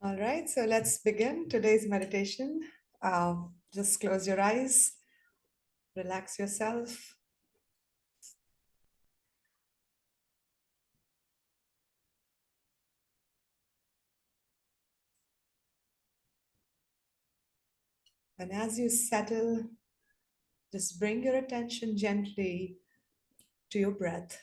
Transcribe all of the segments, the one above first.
All right, so let's begin today's meditation. Just close your eyes, relax yourself, and as you settle, just bring your attention gently to your breath.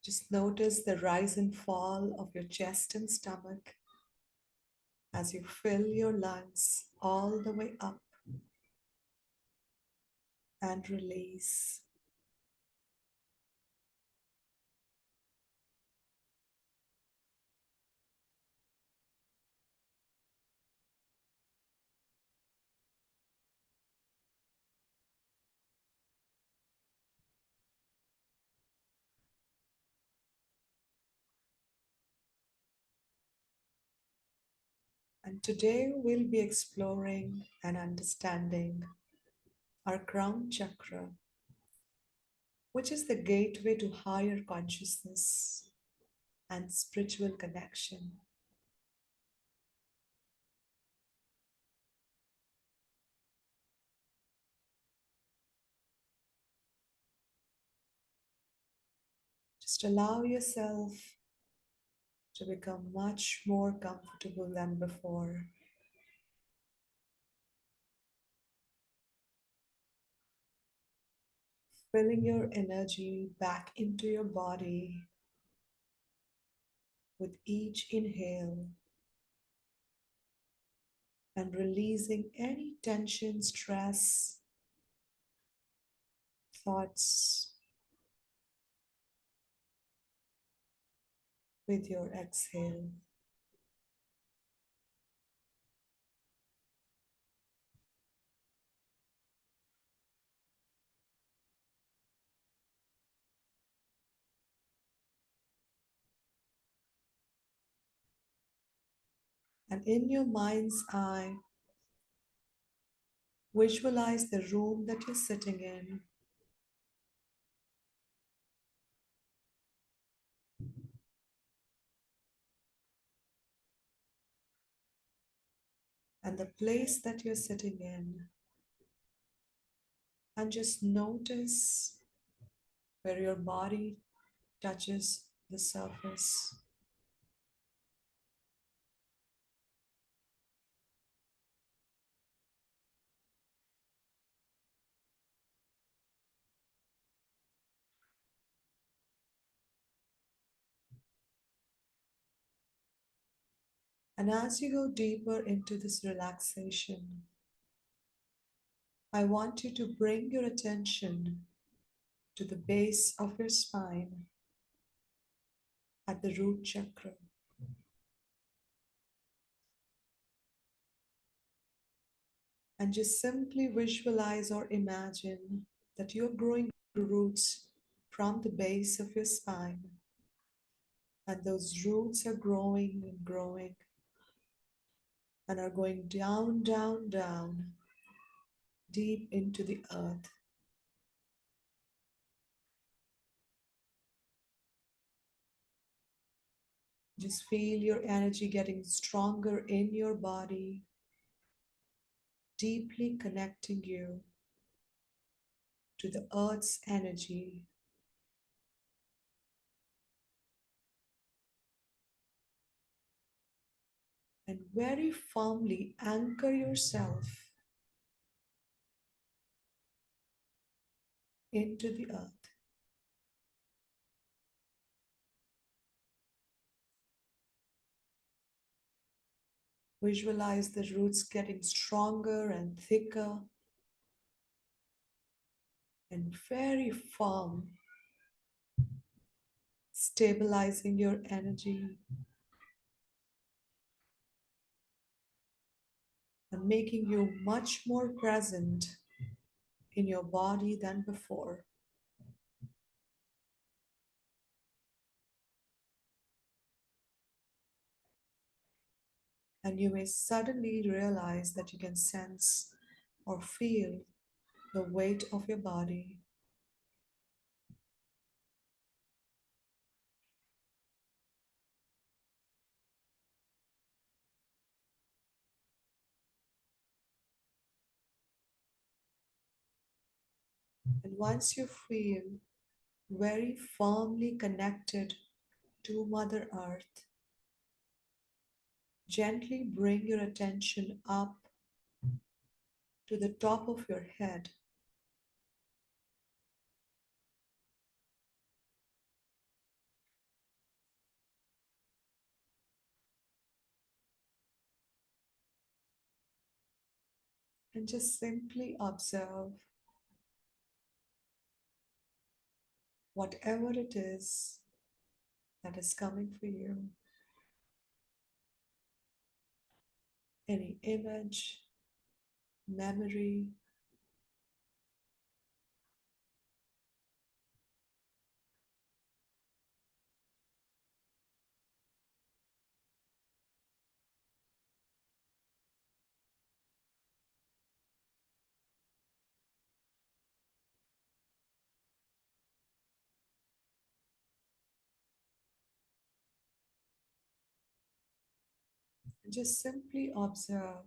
Just notice the rise and fall of your chest and stomach as you fill your lungs all the way up and release. And today we'll be exploring and understanding our crown chakra, which is the gateway to higher consciousness and spiritual connection. Just allow yourself to become much more comfortable than before, filling your energy back into your body with each inhale and releasing any tension, stress, thoughts with your exhale. And in your mind's eye, visualize the room that you're sitting in and the place that you're sitting in, and just notice where your body touches the surface. And as you go deeper into this relaxation, I want you to bring your attention to the base of your spine at the root chakra. And just simply visualize or imagine that you're growing roots from the base of your spine. And those roots are growing and growing and are going down, down, down, deep into the earth. Just feel your energy getting stronger in your body, deeply connecting you to the earth's energy. And very firmly anchor yourself into the earth. Visualize the roots getting stronger and thicker and very firm, stabilizing your energy and making you much more present in your body than before. And you may suddenly realize that you can sense or feel the weight of your body. And once you feel very firmly connected to Mother Earth, gently bring your attention up to the top of your head and just simply observe whatever it is that is coming for you. Any image, memory, and just simply observe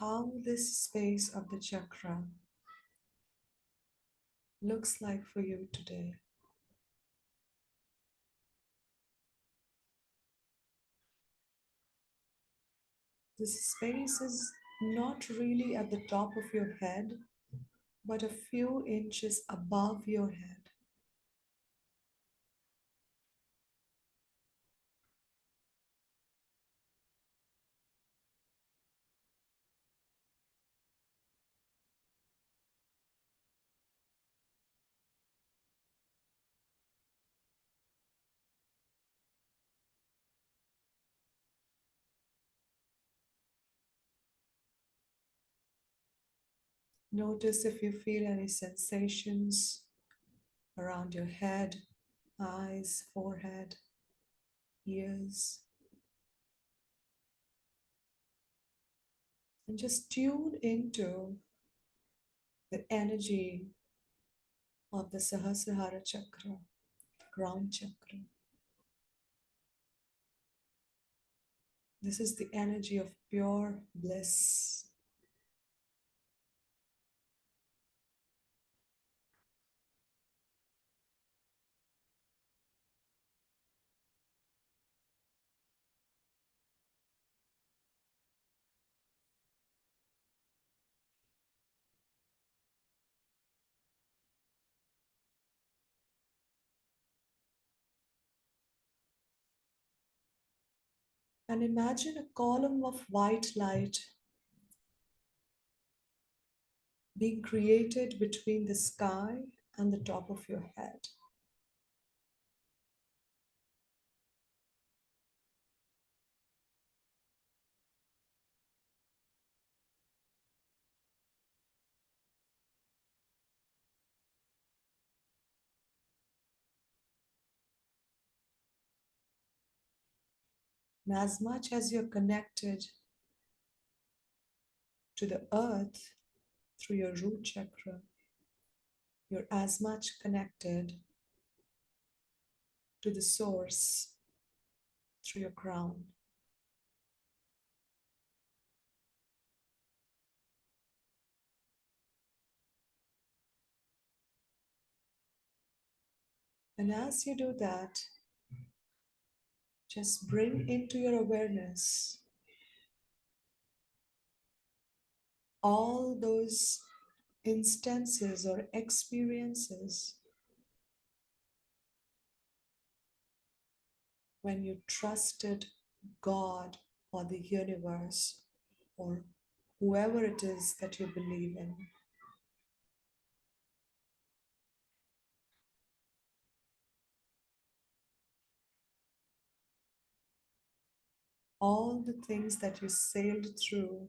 how this space of the chakra looks like for you today. This space is not really at the top of your head, but a few inches above your head. Notice if you feel any sensations around your head, eyes, forehead, ears, and just tune into the energy of the Sahasrara chakra, crown chakra. This is the energy of pure bliss. And imagine a column of white light being created between the sky and the top of your head. And as much as you're connected to the earth through your root chakra, you're as much connected to the source through your crown. And as you do that, just bring into your awareness all those instances or experiences when you trusted God or the universe or whoever it is that you believe in. All the things that you sailed through,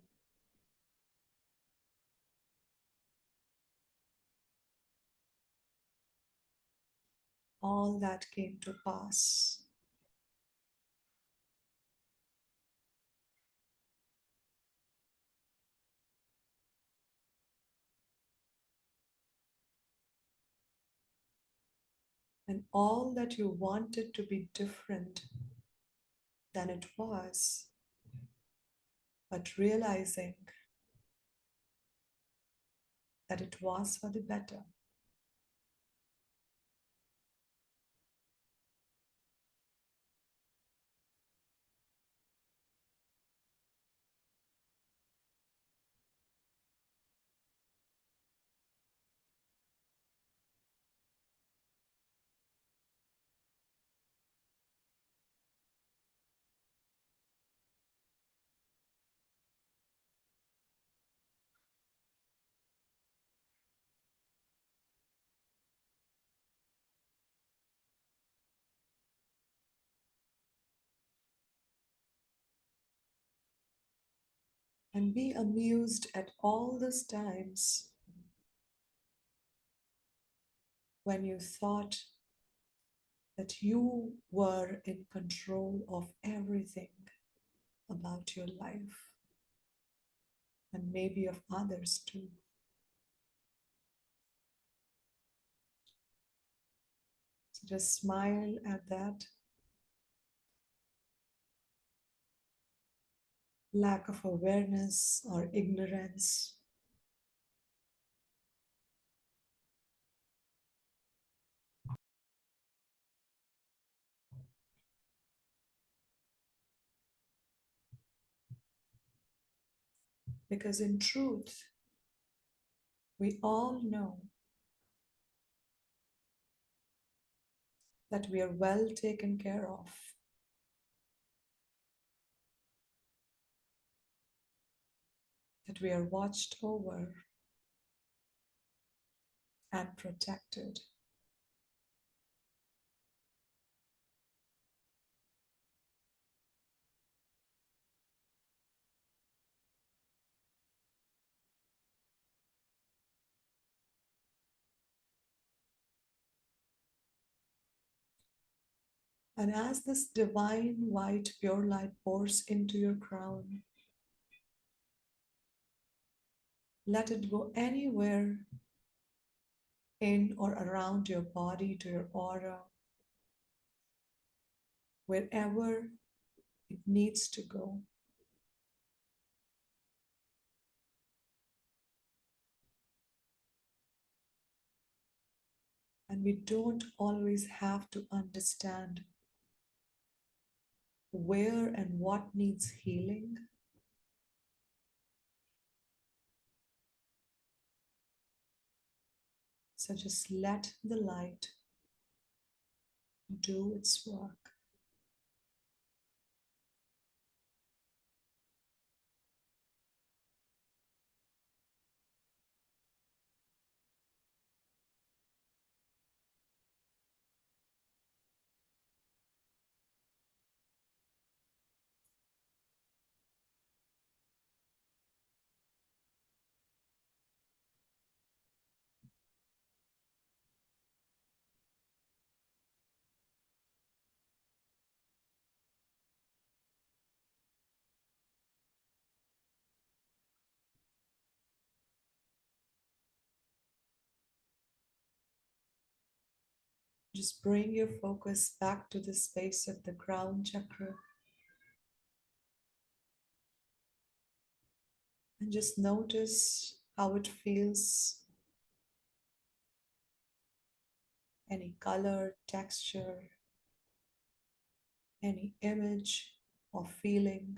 all that came to pass. and all that you wanted to be different than it was, but realizing that it was for the better. And be amused at all those times when you thought that you were in control of everything about your life and maybe of others too. So just smile at that lack of awareness or ignorance, because in truth, we all know that we are well taken care of, that we are watched over and protected. And as this divine white pure light pours into your crown, let it go anywhere in or around your body to your aura, wherever it needs to go. And we don't always have to understand where and what needs healing. So just let the light do its work. Just bring your focus back to the space of the crown chakra and just notice how it feels, any color, texture, any image or feeling.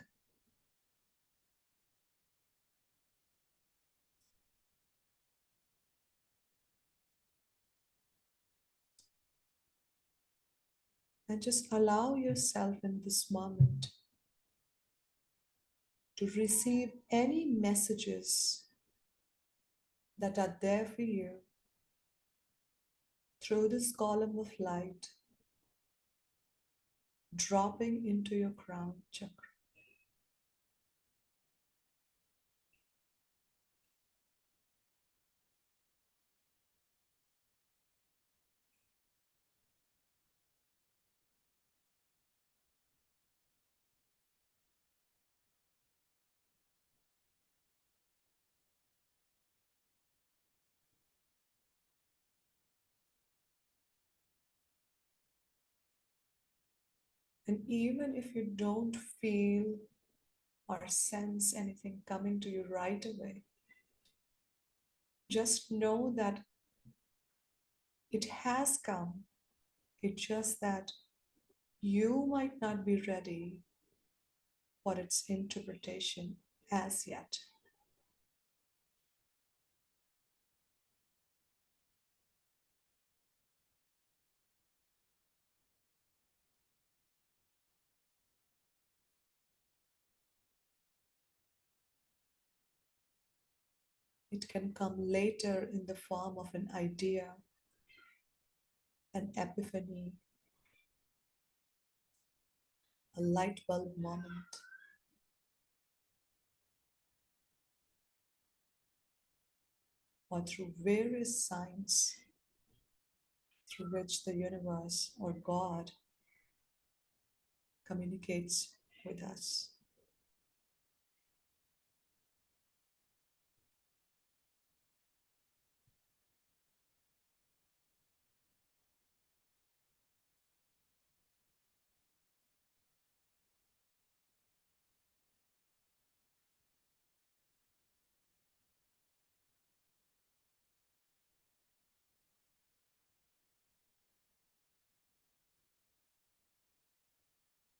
And just allow yourself in this moment to receive any messages that are there for you through this column of light dropping into your crown chakra. And even if you don't feel or sense anything coming to you right away, just know that it has come. It's just that you might not be ready for its interpretation as yet. It can come later in the form of an idea, an epiphany, a light bulb moment, or through various signs through which the universe or God communicates with us.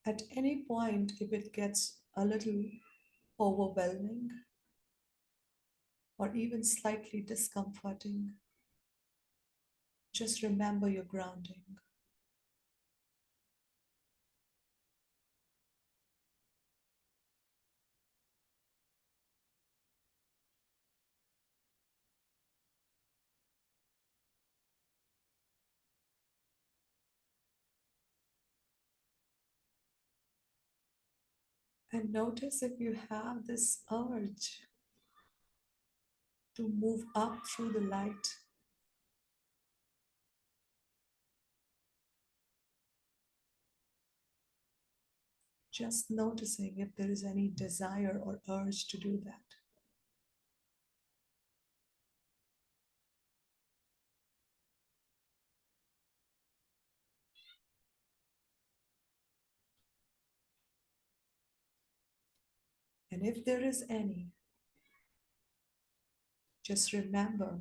At any point, if it gets a little overwhelming or even slightly discomforting, just remember your grounding. And notice if you have this urge to move up through the light, just noticing if there is any desire or urge to do that. And if there is any, just remember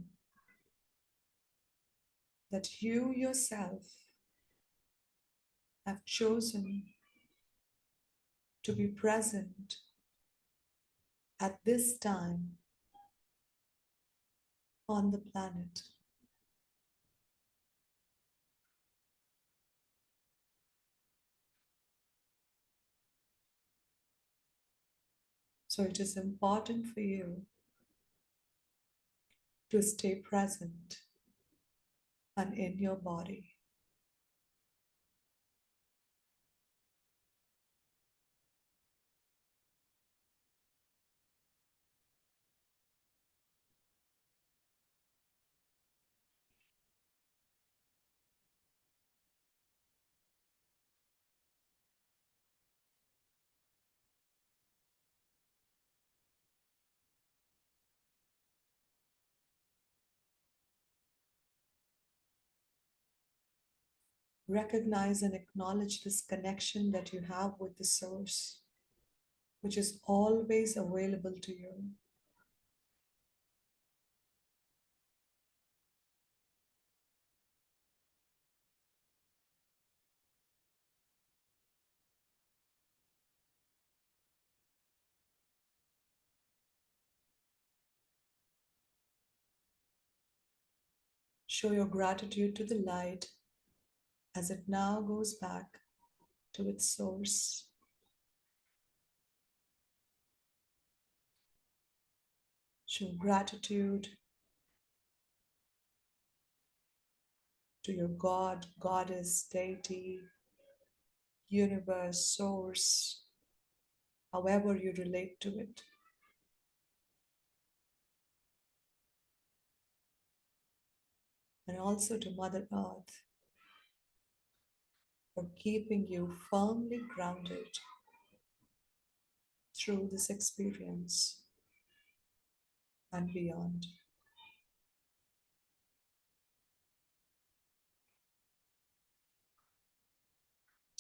that you yourself have chosen to be present at this time on the planet. So it is important for you to stay present and in your body. Recognize and acknowledge this connection that you have with the source, which is always available to you. Show your gratitude to the light as it now goes back to its source. Show gratitude to your God, goddess, deity, universe, source, however you relate to it. And also to Mother Earth for keeping you firmly grounded through this experience and beyond.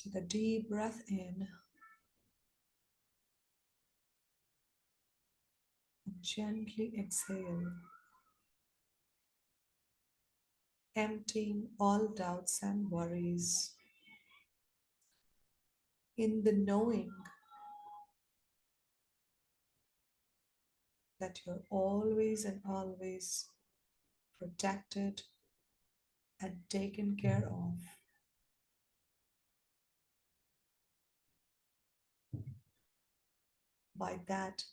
Take a deep breath in and gently exhale, emptying all doubts and worries in the knowing that you're always and always protected and taken care of by that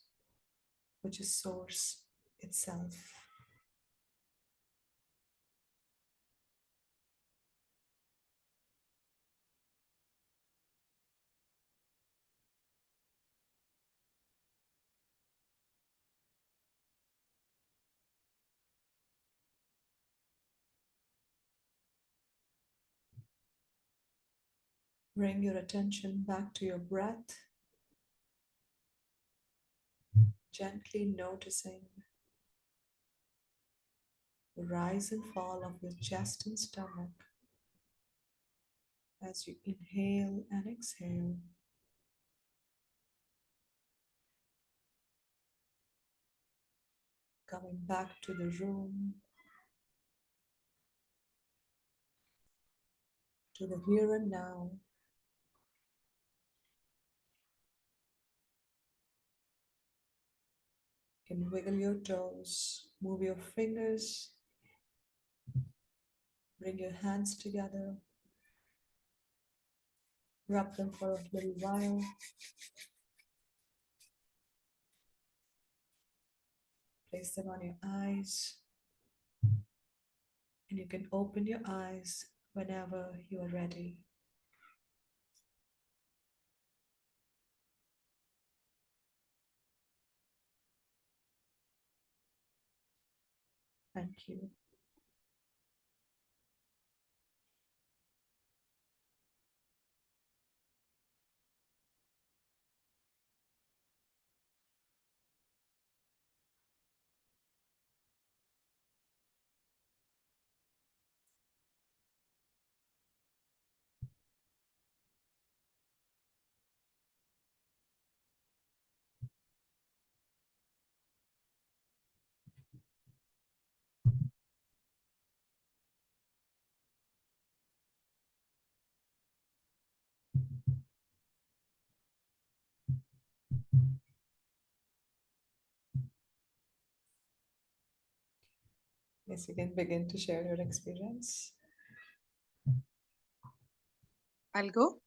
which is Source itself. Bring your attention back to your breath, gently noticing the rise and fall of your chest and stomach as you inhale and exhale. Coming back to the room, to the here and now. You can wiggle your toes, move your fingers, bring your hands together, rub them for a little while, place them on your eyes, and you can open your eyes whenever you are ready. Thank you. Yes, you can begin to share your experience. I'll go.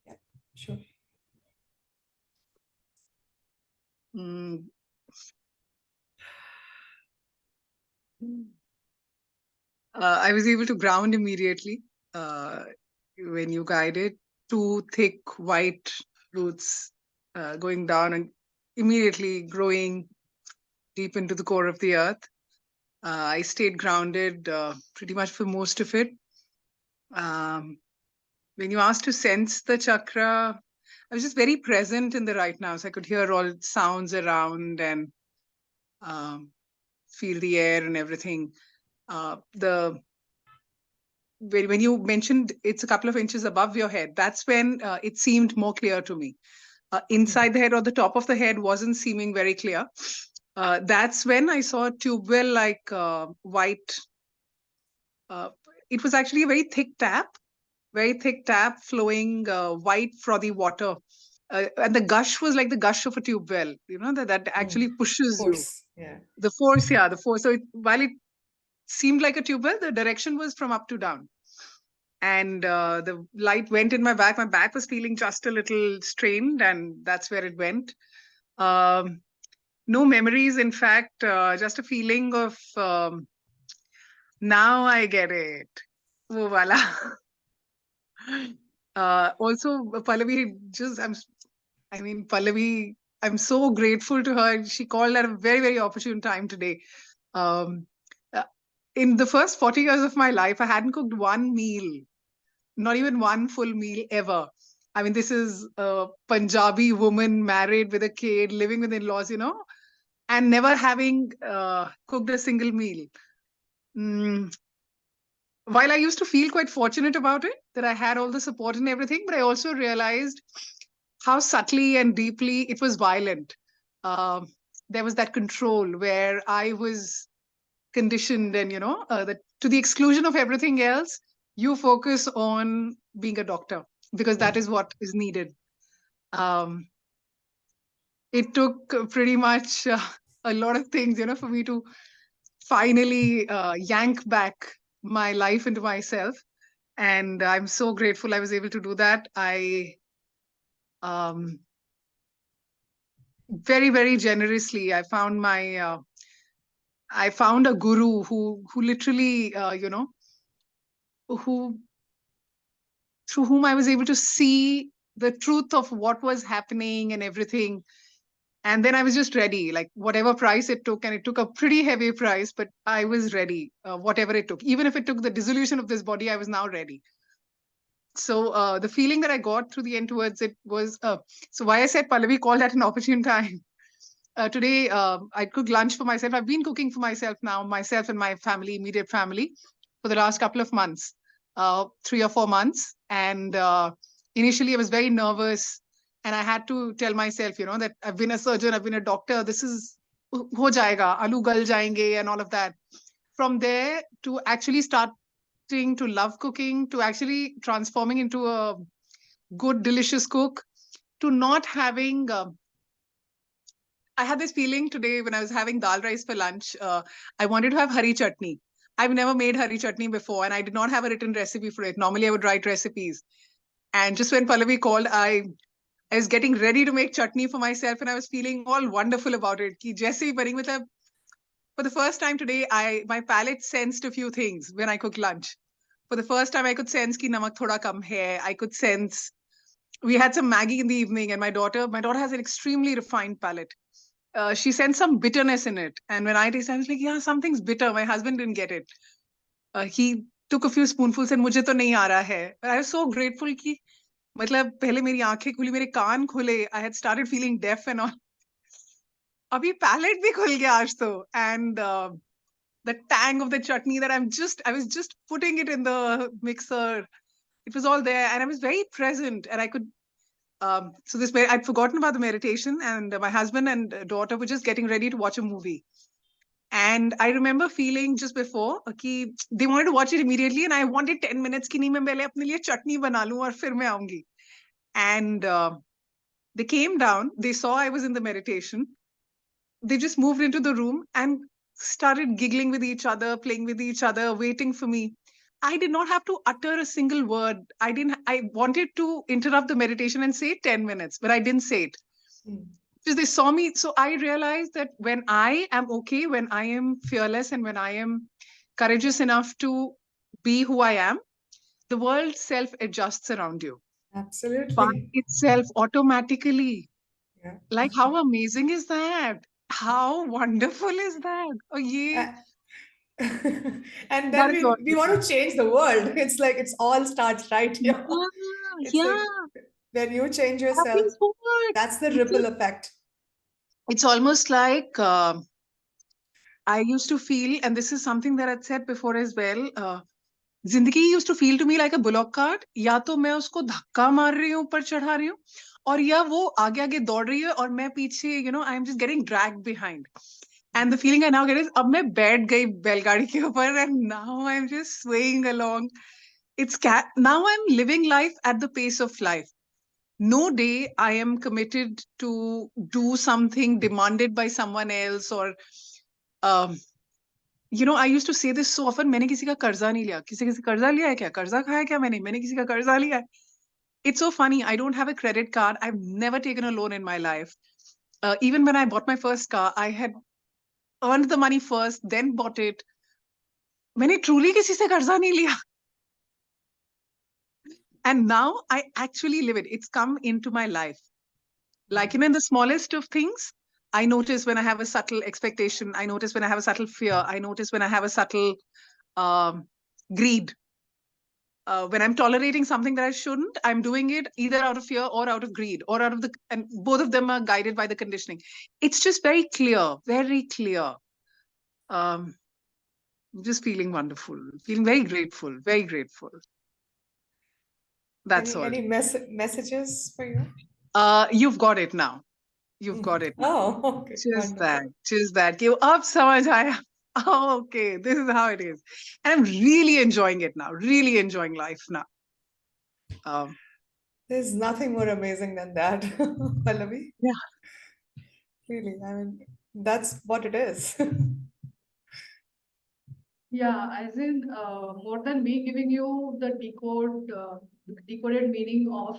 Yeah, sure. Mm. I was able to ground immediately when you guided. Two thick white roots going down and immediately growing deep into the core of the earth. I stayed grounded pretty much for most of it. Um, when you asked to sense the chakra, I was just very present in the right now. So I could hear all sounds around and um, feel the air and everything. The when you mentioned it's a couple of inches above your head, that's when it seemed more clear to me. Inside the head or the top of the head wasn't seeming very clear. That's when I saw a tube well like white. Uh, it was actually a very thick tap flowing white frothy water. And the gush was like the gush of a tube well, that actually pushes you. Force, yeah. The force, yeah, the force. So while it seemed like a tube well, the direction was from up to down. And the light went in my back. My back was feeling just a little strained, and that's where it went. Um, no memories, in fact, just a feeling of now I get it. Oh, voila. Also, Pallavi, Pallavi, I'm so grateful to her. She called at a very, very opportune time today. Um, uh, in the first 40 years of my life, I hadn't cooked one meal, not even one full meal ever. I mean, this is a Punjabi woman married with a kid, living with in-laws, and never having cooked a single meal. Mm, while I used to feel quite fortunate about it, that I had all the support and everything, but I also realized how subtly and deeply it was violent. Um, there was that control where I was conditioned, and that to the exclusion of everything else, you focus on being a doctor because that Mm. is what is needed. Um, it took pretty much a lot of things, for me to finally yank back my life into myself. And I'm so grateful I was able to do that. Um, very, very generously, I found a guru who literally, who through whom I was able to see the truth of what was happening and everything. And then I was just ready, like whatever price it took, and it took a pretty heavy price, but I was ready, whatever it took. Even if it took the dissolution of this body, I was now ready. So the feeling that I got through the end towards it was so why I said Pallavi called at an opportune time. Today, I cooked lunch for myself. I've been cooking for myself and my family, immediate family, for the last couple of months, 3 or 4 months. And initially, I was very nervous, and I had to tell myself, that I've been a surgeon, I've been a doctor. This is ho jayega, aloo gal jayenge, and all of that. From there to actually starting to love cooking, to actually transforming into a good, delicious cook, to not having I had this feeling today when I was having dal rice for lunch. I wanted to have hari chutney. I've never made hari chutney before, and I did not have a written recipe for it. Normally, I would write recipes. And just when Pallavi called, I was getting ready to make chutney for myself, and I was feeling all wonderful about it. Ki jaise hi bani, matlab, for the first time today, my palate sensed a few things when I cooked lunch. For the first time, I could sense ki namak thoda kam hai. I could sense we had some Maggie in the evening, and my daughter has an extremely refined palate. She sensed some bitterness in it. And when I tasted, I was like, yeah, something's bitter. My husband didn't get it. He took a few spoonfuls and मुझे तो नहीं आ रहा है. But I was so grateful कि मतलब पहले मेरी आंखें खुली, मेरे कान खुले. I had started feeling deaf and all. अभी palate भी खुल गया आज तो. And the tang of the chutney that I was just putting it in the mixer. It was all there, and I was very present, and I could I'd forgotten about the meditation, and my husband and daughter were just getting ready to watch a movie. And I remember feeling just before कि they wanted to watch it immediately, and I wanted 10 minutes कि नहीं मैं पहले अपने लिए चटनी बना लूं और फिर मैं आऊंगी. And they came down, they saw I was in the meditation, they just moved into the room and started giggling with each other, playing with each other, waiting for me. I did not have to utter a single word. I wanted to interrupt the meditation and say 10 minutes, but I didn't say it. Mm. Because they saw me. So I realized that when I am okay, when I am fearless, and when I am courageous enough to be who I am, the world self adjusts around you by Absolutely. itself automatically. Yeah. Like, how amazing is that? How wonderful is that? Oh, yeah. Uh, and then That is we awesome. want to change the world. It's like it's all starts right here. Yeah, It's like yeah. when you change That yourself, is what. that's the It's, ripple effect. it's almost like I used to feel, and this is something that I'd said before as well. जिंदगी used to feel to me like a bullock cart. या तो मैं उसको धक्का मार रही हूँ, ऊपर चढ़ा रही हूँ, और या वो आगे आगे दौड़ रही है और मैं पीछे, I am just getting drag behind. And the feeling I now get is अब मैं बैठ गई बैलगाड़ी के ऊपर, and now I am just swaying along. It's now I'm living life at the pace of life. No day I am committed to do something demanded by someone else, or um, I used to say this so often, मैंने किसी का कर्जा नहीं लिया. किसी किसी कर्जा लिया है क्या? कर्जा खाया क्या मैंने किसी का कर्जा लिया है. It's so funny. I don't have a credit card. I've never taken a loan in my life. Even when I bought my first car, I had earned the money first, then bought it. मैंने truly किसी से कर्जा नहीं लिया. And now I actually live it. It's come into my life. Like, in the smallest of things, I notice when I have a subtle expectation. I notice when I have a subtle fear. I notice when I have a subtle um, greed. When I'm tolerating something that I shouldn't, I'm doing it either out of fear or out of greed, or and both of them are guided by the conditioning. It's just very clear, very clear. Um, just feeling wonderful, feeling very grateful, very grateful. That's all. Any messages for you? You've got it now. You've got Mhm. it now. Oh, okay, Just that, wonderful. just that. कि वो अब समझ आया. Oh, okay, this is how it is. And I'm really enjoying it now. Really enjoying life now. Um, There's nothing more amazing than that, Pallavi. yeah, Really, I mean, that's what it is. Yeah, as in more than me giving you the decoded meaning of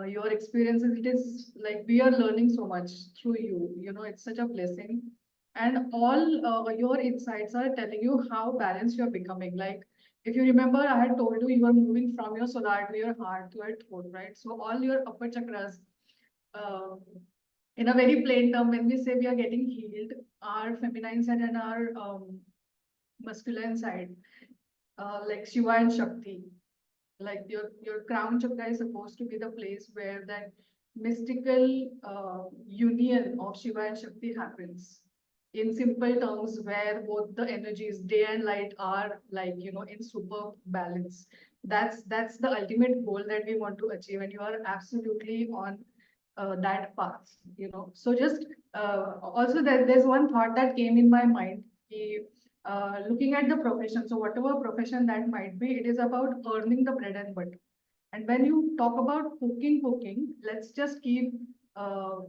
your experiences, it is like we are learning so much through you. You know, it's such a blessing, and all your insights are telling you how balanced you are becoming. Like if you remember, I had told you you are moving from your solar to your heart to your throat, right? So all your upper chakras. Uh, in a very plain term, when we say we are getting healed, our feminine side and our masculine side, like Shiva and Shakti. Like your crown chakra is supposed to be the place where that mystical union of Shiva and Shakti happens. In simple terms, where both the energies, day and light, are like in super balance. That's the ultimate goal that we want to achieve, and you are absolutely on that path. So just also there's one thought that came in my mind. Looking at the profession, so whatever profession that might be, it is about earning the bread and butter. And when you talk about cooking, let's just keep uh,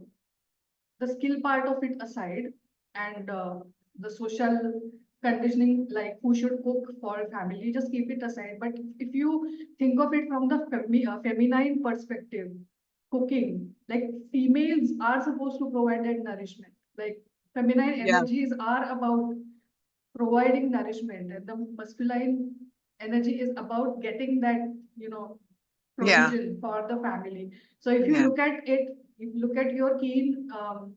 the skill part of it aside, and the social conditioning, like who should cook for a family, just keep it aside. But if you think of it from the feminine perspective, cooking, like females are supposed to provide that nourishment. Like feminine yeah, energies are about providing nourishment, and the masculine energy is about getting that yeah, provision for the family. So if you yeah, look at it, if you look at your keen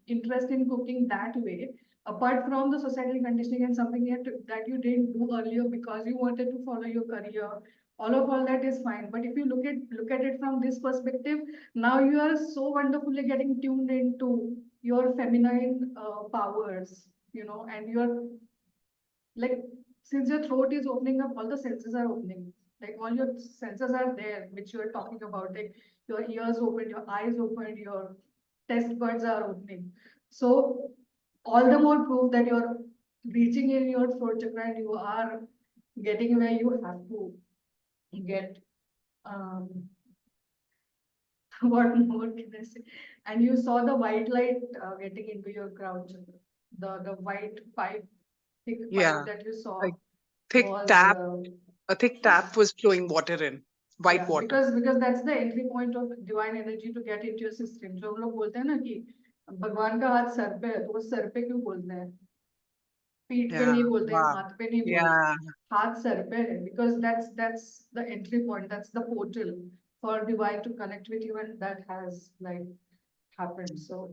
interest in cooking that way, apart from the societal conditioning and something that you didn't do earlier because you wanted to follow your career, all that is fine. But if you look at it from this perspective, now you are so wonderfully getting tuned into your feminine powers, and you're like, since your throat is opening up, all the senses are opening. Like all your senses are there, which you are talking about. Like your ears open, your eyes open, your test buds are opening. So all the more proof that you're reaching in your throat chakra and you are getting where you have to get. Um, what more can I say? And you saw the white light getting into your crown chakra. The white pipe, thick pipe yeah. that you A saw thick was tap, a thick tap was flowing water in, white yeah, water. because that's the entry point of divine energy to get into your system. जो हम लोग बोलते हैं ना कि भगवान का हाथ सर पे है, तो वो सर पे क्यों बोलते हैं, पीठ पे Yeah, नहीं बोलते हैं, wow. हाथ पे नहीं बोलते, Yeah, हाथ सर पे है, because that's the entry point, that's the portal for divine to connect with you, and that has like happened. So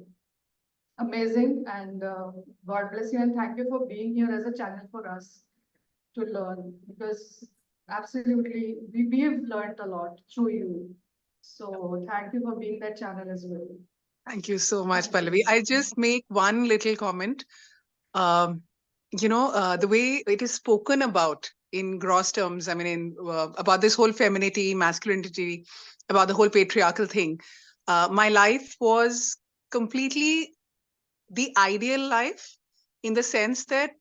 amazing, and God bless you, and thank you for being here as a channel for us to learn, because absolutely we've learned a lot through you. So thank you for being that channel as well. thank you so much, Thank Pallavi. you. I just make one little comment. Um, the way it is spoken about in gross terms, I mean, about this whole femininity, masculinity, about the whole patriarchal thing. My life was completely the ideal life in the sense that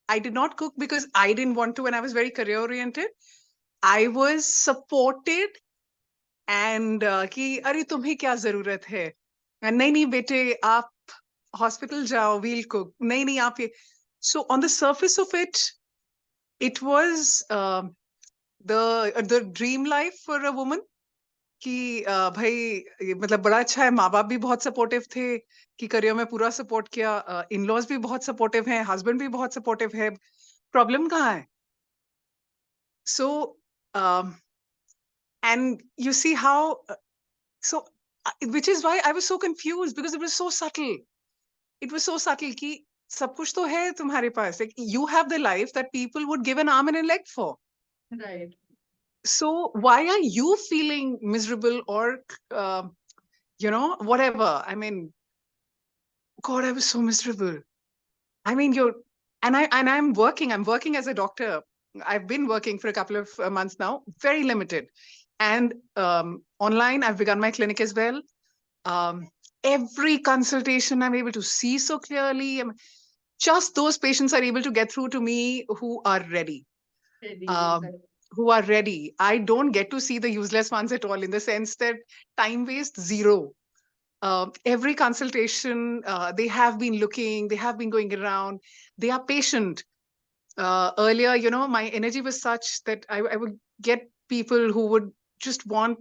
I did not cook because I didn't want to, and I was very career oriented. I was supported and कि अरे तुम्हें क्या जरूरत है, नहीं नहीं बेटे आप हॉस्पिटल जाओ, we'll cook, नहीं नहीं आप ये. So on the surface of it, it was the dream life for a woman कि भाई मतलब बड़ा अच्छा है, माँ बाप भी बहुत सपोर्टिव थे कि करियर में पूरा सपोर्ट किया, इन लॉज भी बहुत सपोर्टिव हैं, हस्बैंड भी बहुत सपोर्टिव है, प्रॉब्लम कहाँ है? So and you see how so which is why I was so confused because it was so subtle. It was so subtle कि सब कुछ तो है तुम्हारे पास, like you have the life that people would give an arm and a leg for. Right. So why are you feeling miserable or whatever? I mean, God, I was so miserable. I mean, And I'm working as a doctor. I've been working for a couple of months now, very limited. And online, I've begun my clinic as well. Um, every consultation I'm able to see so clearly. Just those patients are able to get through to me who are ready. Ready, Um, exactly. who are ready. I don't get to see the useless ones at all, in the sense that time waste zero. Every consultation, they have been looking, they have been going around, they are patient. Earlier, my energy was such that I would get people who would just want,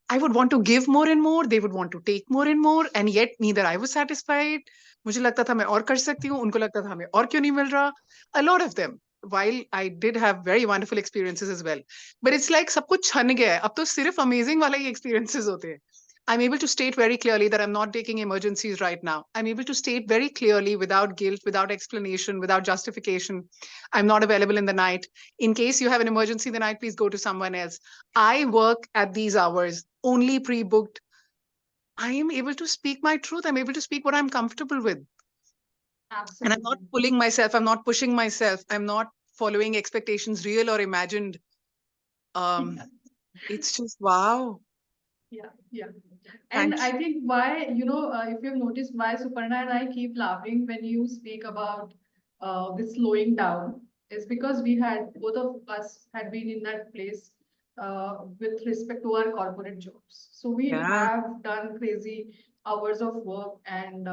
I would want to give more and more, they would want to take more and more, and yet neither I was satisfied. मुझे लगता था मैं और कर सकती हूँ, उनको लगता था हमें और क्यों नहीं मिल रहा. A lot of them. While I did have very wonderful experiences as well, but it's like सब कुछ छन गया है. अब तो सिर्फ amazing वाले ही experiences होते हैं. I'm able to state very clearly that I'm not taking emergencies right now. I'm able to state very clearly, without guilt, without explanation, without justification. I'm not available in the night. In case you have an emergency in the night, please go to someone else. I work at these hours, only pre booked. I am able to speak my truth. I'm able to speak what I'm comfortable with. And I'm not Absolutely. pulling myself. I'm not pushing myself. I'm not following expectations, real or imagined. Um, it's just wow. Yeah, yeah. And Thank I you. think why, if you've noticed why Suparna and I keep laughing when you speak about this slowing down is because both of us had been in that place with respect to our corporate jobs. So we Yeah. have done crazy hours of work and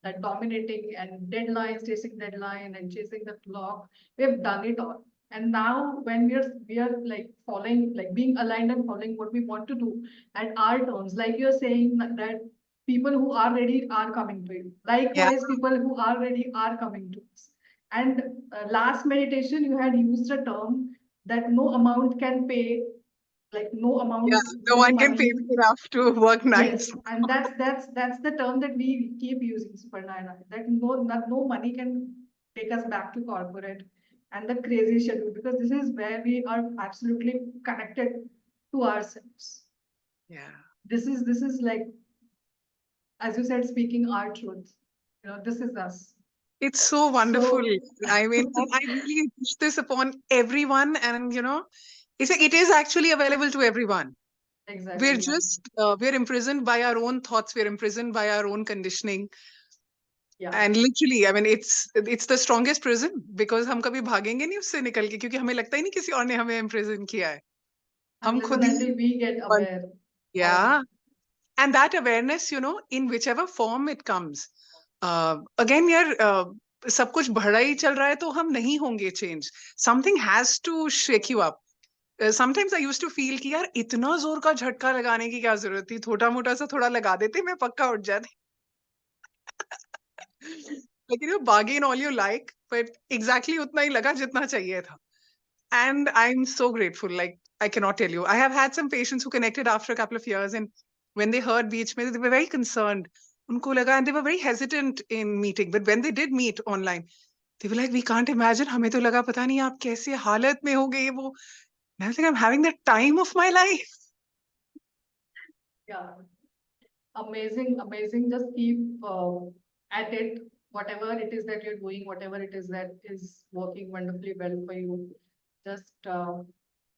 that dominating and deadlines, chasing deadline and chasing the clock. We have done it all. And now when we are like following, like being aligned and following what we want to do, at our terms, like you're saying that people who are ready are coming to you. Yeah. Likewise, people who are ready are coming to us. And last meditation, you had used a term that no amount can pay, like no Yeah. amount, No no one can pay money. me enough to work nights. Yes, and that's the term that we keep using, Suparna and I, that no money can take us back to corporate and the crazy schedule, because this is where we are absolutely connected to ourselves. Yeah. This is like, as you said, speaking our truth. This is us. It's so wonderful. So I mean, and I really wish this upon everyone. And, it's like it is actually available to everyone. We're exactly, yeah, just, we're imprisoned by our own thoughts. We're imprisoned by our own conditioning. yeah, And literally, I mean, it's the strongest prison, because हम कभी भागेंगे नहीं उससे निकल के, क्योंकि हमें लगता ही नहीं किसी और ने हमें imprison किया है. हम unless खुद and he until we get बंद. aware of. Yeah. And that awareness, in whichever form it comes, again, यार, सब कुछ बढ़ा ही चल रहा है तो हम नहीं होंगे change. Something has to shake you up. Sometimes I used to feel कि यार इतना जोर का झटका लगाने की क्या जरूरत थी, छोटा मोटा सा थोड़ा लगा देते मैं पक्का उठ जाती. Like, bargain all you like, but exactly उतना ही लगा जितना चाहिए था. And I'm so grateful. Like, I cannot tell you. I have had some patients who connected after a couple of years, and when they heard beach mein, they were very concerned. Unko laga, and they were very hesitant in meeting. But when they did meet online, they were like, we can't imagine. हमें तो लगा पता नहीं आप कैसे हालत में हो गए वो. And I was like, I'm having the time of my life. Yeah, amazing, amazing. Just keep at it, whatever it is that you're doing, whatever it is that is working wonderfully well for you. Just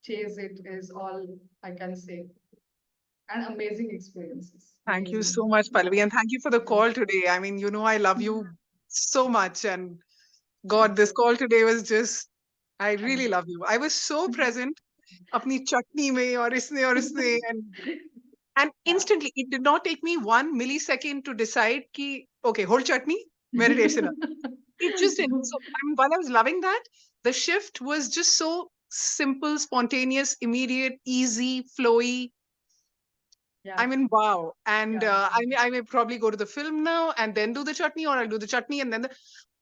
chase it is all I can say. And amazing experiences. Thank you Amazing. so much, Yeah. Pallavi, and thank you for the Yeah. call today. I mean, I love you so much, and God, Thank this you. call today was just, I Thank really love you. I was so present अपनी चटनी में और इसने and yeah. instantly it did not take me 1 millisecond to decide कि okay, hold chutney, meditation. It just did. So while I was loving that, the shift was just so simple, spontaneous, immediate, easy, flowy. Yeah. I mean, wow. And Yeah. I may probably go to the film now and then do the chutney, or I'll do the chutney and then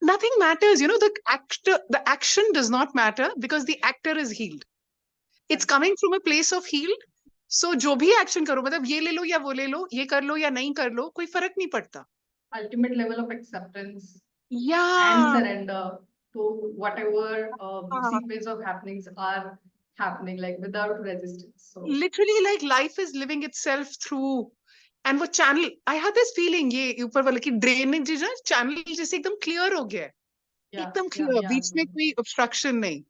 nothing matters. The action does not matter, because the actor is healed. It's Correct. coming from a place of healed. So जो भी action करो, मतलब ये ले लो या वो ले लो, ये कर लो या नहीं कर लो, कोई फर्क नहीं पड़ता. Ultimate level of acceptance and Yeah. surrender to whatever sequence of happenings are happening, like without resistance. So Literally, like life is living itself through. And वो channel, I had this feeling, ये ऊपर वाले की drainage जो channel जैसे एकदम clear हो गया है. Yeah, एकदम yeah, clear. yeah, बीच में कोई obstruction नहीं.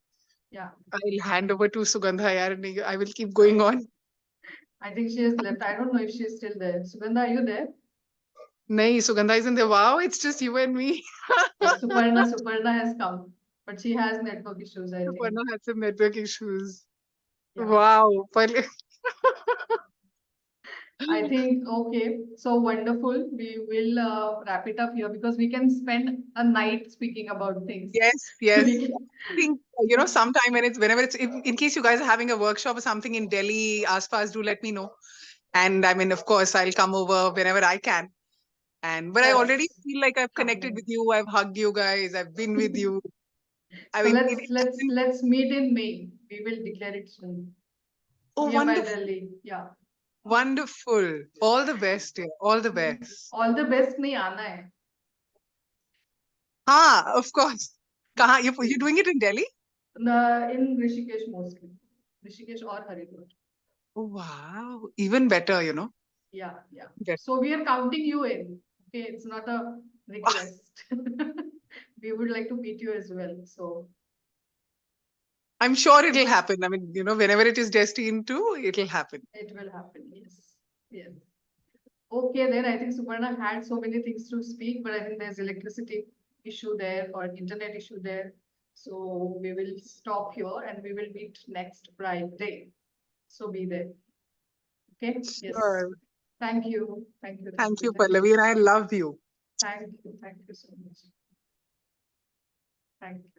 yeah. I'll hand over to Sugandha yaar. I will keep going on. I think she has left. I don't know if she's still there. Sugandha, are you there? नहीं, Sugandha isn't there. Wow, it's just you and me. Oh, Suparna has come, but she has network issues, I think. Suparna had some network issues. Yeah. Wow. I think, okay, so wonderful. We will wrap it up here because we can spend a night speaking about things. Yes, We yes. can, I think, sometime when whenever in case you guys are having a workshop or something in Delhi, Aspas, do let me know. And I mean, of course, I'll come over whenever I can. But I already that's feel like I've connected with happening. you. I've hugged you guys. I've been with you. I So mean, let's meet in May. We will declare it soon. oh, Nearby wonderful, Delhi. Yeah. wonderful. All the best, dear. All the best. All the best नहीं आना है. Ah, of course. Kaha, you're Please. doing it in Delhi? In Rishikesh mostly. Rishikesh or Haridwar. Oh, wow. Even better, Yeah, yeah. Better. So we are counting you in. Okay, it's not a request. We would like to meet you as well. So I'm sure it'll happen. I mean, whenever it is destined to, it'll happen. it will happen. Yes. Yes. Okay, then I think Suparna had so many things to speak, but I think there's electricity issue there or internet issue there. So we will stop here and we will meet next Friday. So be there. Okay. Yes. Sure. Thank you. Thank you. Thank Thank you. you, Thank Pallavi, you. and I love you. Thank you. Thank you so much. Thank you.